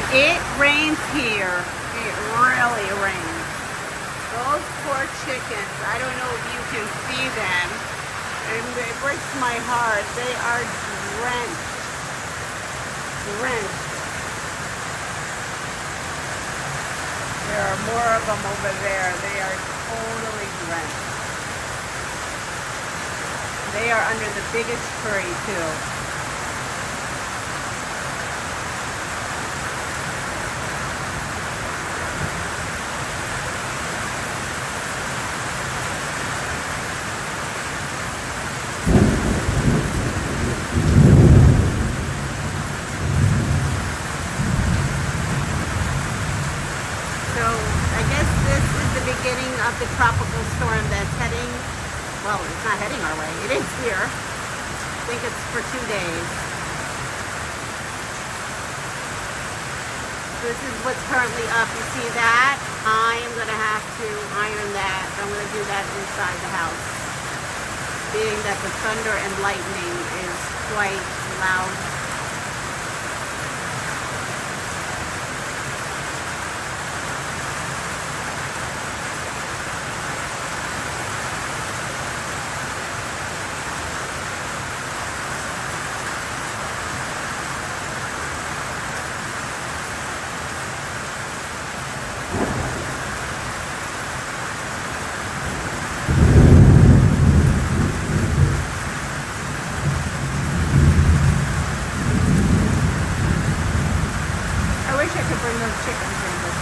It rains here. It really rains. Those poor chickens, I don't know if you can see them. It breaks my heart. They are drenched. Drenched. There are more of them over there. They are totally drenched. They are under the biggest tree too. So I guess this is the beginning of the tropical storm that's heading, well, it's not heading our way. It is here. I think it's for 2 days. This is what's currently up. You see that? I am going to have to iron that. I'm going to do that inside the house. Being that the thunder and lightning is quite loud. I wish I could bring those chickens in, but